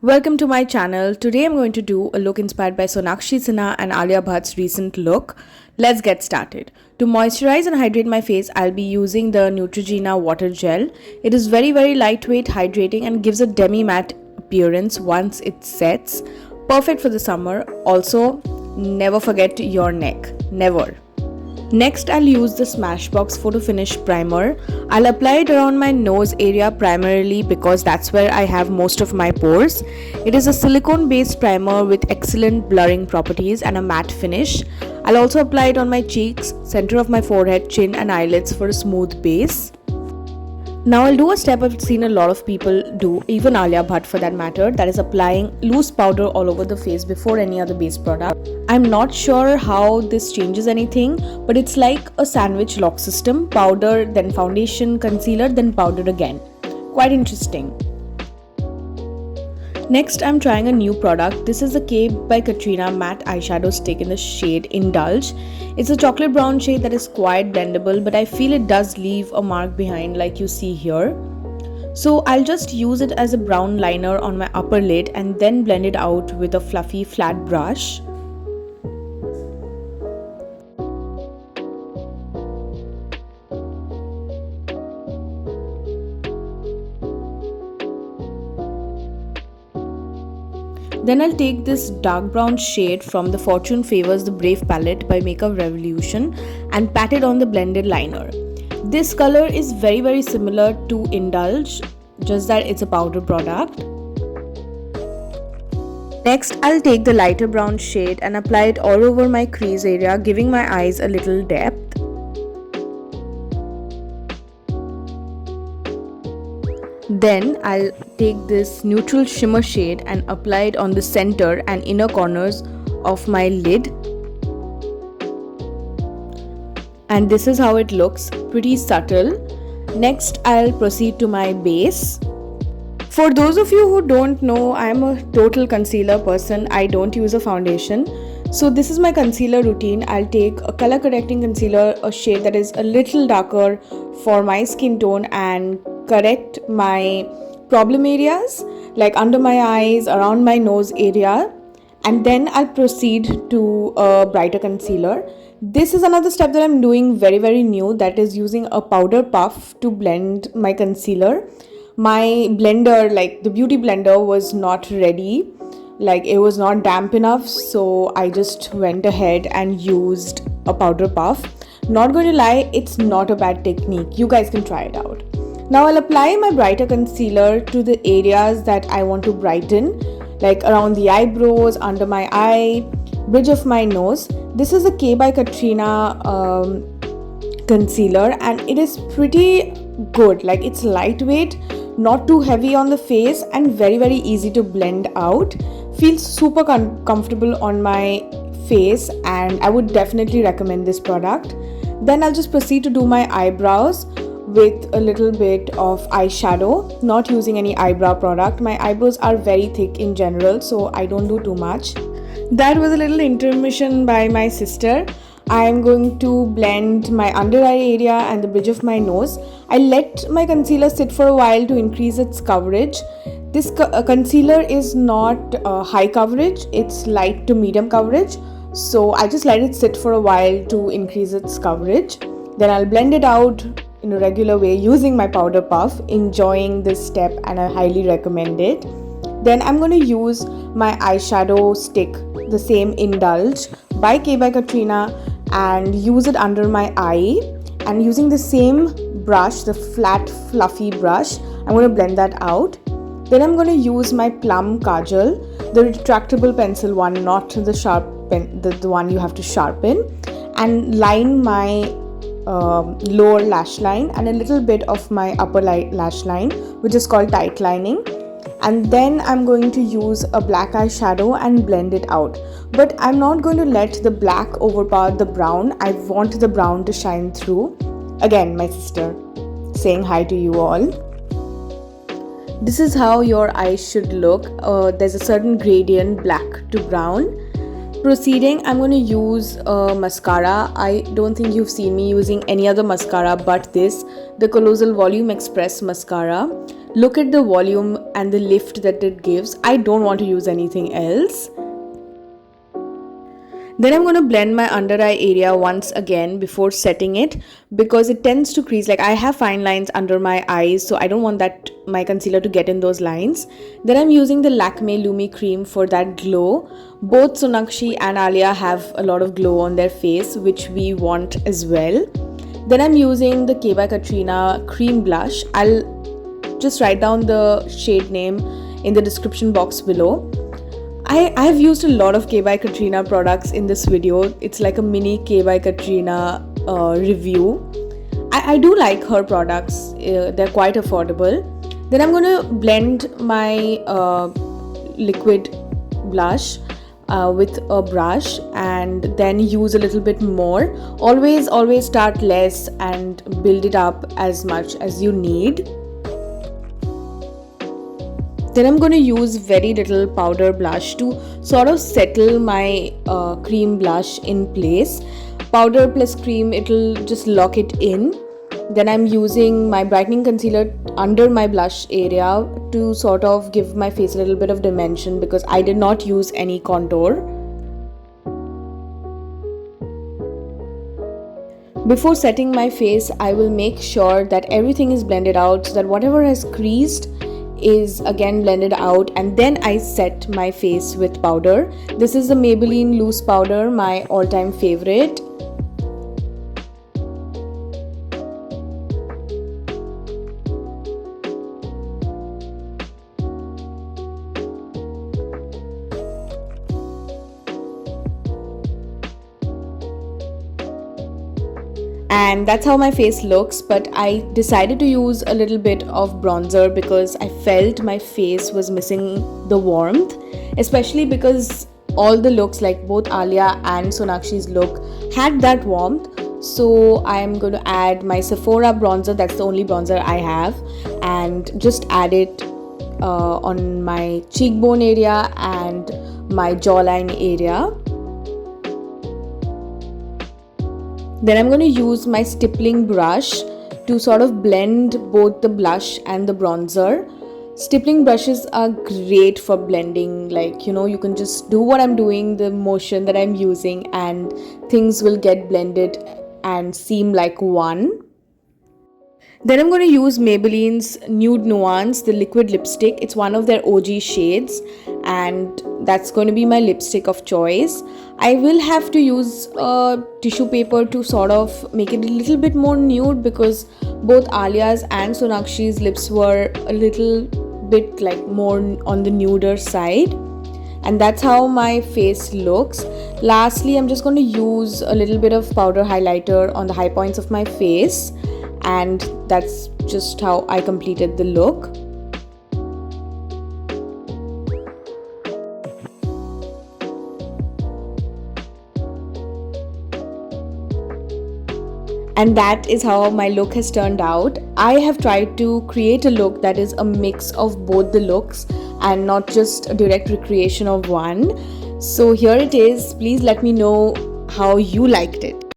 Welcome to my channel. Today I'm going to do a look inspired by Sonakshi Sinha and Alia Bhatt's recent look. Let's get started. To moisturize and hydrate my face, I'll be using the Neutrogena water gel. It is very lightweight, hydrating and gives a demi-matte appearance once it sets. Perfect for the summer. Also, never forget your neck. Never. Next, I'll use the Smashbox Photo Finish Primer. I'll apply it around my nose area primarily because that's where I have most of my pores. It is a silicone based primer with excellent blurring properties and a matte finish. I'll also apply it on my cheeks, center of my forehead, chin and eyelids for a smooth base. Now I'll do a step I've seen a lot of people do, even Alia Bhatt for that matter, that is applying loose powder all over the face before any other base product. I'm not sure how this changes anything, but it's like a sandwich lock system: powder, then foundation, concealer, then powder again. Quite interesting. Next, I'm trying a new product. This is the by Katrina matte eyeshadow stick in the shade Indulge. It's a chocolate brown shade that is quite blendable, but I feel it does leave a mark behind like you see here. So I'll just use it as a brown liner on my upper lid and then blend it out with a fluffy flat brush. Then I'll take this dark brown shade from the Fortune Favours the Brave palette by Makeup Revolution and pat it on the blended liner. This color is very similar to Indulge, just that it's a powder product. Next, I'll take the lighter brown shade and apply it all over my crease area, giving my eyes a little depth. Then I'll take this neutral shimmer shade and apply it on the center and inner corners of my lid. And this is how it looks, pretty subtle. Next, I'll proceed to my base. For those of you who don't know, I'm a total concealer person. I don't use a foundation. So this is my concealer routine. I'll take a color correcting concealer, a shade that is a little darker for my skin tone, and correct my problem areas like under my eyes, around my nose area, and then I'll proceed to a brighter concealer. This is another step that I'm doing very new, that is using a powder puff to blend my concealer. My blender, like the beauty blender, was not ready, like it was not damp enough, so I just went ahead and used a powder puff. Not going to lie, it's not a bad technique. You guys can try it out. Now I'll apply my brighter concealer to the areas that I want to brighten, like around the eyebrows, under my eye, bridge of my nose. This is a by Katrina concealer and it is pretty good. Like it's lightweight, not too heavy on the face and very easy to blend out. Feels super comfortable on my face and I would definitely recommend this product. Then I'll just proceed to do my eyebrows with a little bit of eyeshadow, not using any eyebrow product. My eyebrows are very thick in general, so I don't do too much. That was a little intermission by my sister. I am going to blend my under eye area and the bridge of my nose. I let my concealer sit for a while to increase its coverage. This concealer is not high coverage, it's light to medium coverage. So I just let it sit for a while to increase its coverage. Then I'll blend it out in a regular way using my powder puff, enjoying this step and I highly recommend it. Then I'm going to use my eyeshadow stick, the same Indulge by Katrina, and use it under my eye, and using the same brush, the flat fluffy brush, I'm going to blend that out. Then I'm going to use my Plum Kajal, the retractable pencil one, not the sharp pen, the one you have to sharpen, and line my lower lash line and a little bit of my upper lash line, which is called tight lining. And then I'm going to use a black eyeshadow and blend it out, but I'm not going to let the black overpower the brown. I want the brown to shine through. Again, my sister saying hi to you all. This is how your eyes should look. There's a certain gradient, black to brown. Proceeding, I'm going to use mascara. I don't think you've seen me using any other mascara but this, the Colossal Volume Express mascara. Look at the volume and the lift that it gives. I don't want to use anything else. Then I'm going to blend my under eye area once again before setting it, because it tends to crease. Like, I have fine lines under my eyes, so I don't want that my concealer to get in those lines. Then I'm using the Lakme Lumi cream for that glow. Both Sonakshi and Alia have a lot of glow on their face, which we want as well. Then I'm using the K by Katrina cream blush. I'll just write down the shade name in the description box below. I've used a lot of K by Katrina products in this video. It's like a mini K by Katrina review. I do like her products. They're quite affordable. Then I'm going to blend my liquid blush with a brush and then use a little bit more. Always start less and build it up as much as you need. Then I'm going to use very little powder blush to sort of settle my cream blush in place. Powder plus cream, it'll just lock it in. Then I'm using my brightening concealer under my blush area to sort of give my face a little bit of dimension, because I did not use any contour. Before setting my face, I will make sure that everything is blended out so that whatever has creased is again blended out, and then I set my face with powder. This is the Maybelline loose powder, my all-time favorite. And that's how my face looks, but I decided to use a little bit of bronzer because I felt my face was missing the warmth, especially because all the looks, like both Alia and Sonakshi's look, had that warmth. So I'm going to add my Sephora bronzer. That's the only bronzer I have, and just add it on my cheekbone area and my jawline area. Then I'm going to use my stippling brush to sort of blend both the blush and the bronzer. Stippling brushes are great for blending, like, you can just do what I'm doing, the motion that I'm using, and things will get blended and seem like one. Then I'm going to use Maybelline's Nude Nuance, the liquid lipstick. It's one of their OG shades, and that's going to be my lipstick of choice. I will have to use a tissue paper to sort of make it a little bit more nude, because both Alia's and Sonakshi's lips were a little bit like more on the nuder side. And that's how my face looks. Lastly, I'm just going to use a little bit of powder highlighter on the high points of my face, and that's just how I completed the look. And that is how my look has turned out. I have tried to create a look that is a mix of both the looks and not just a direct recreation of one. So here it is. Please let me know how you liked it.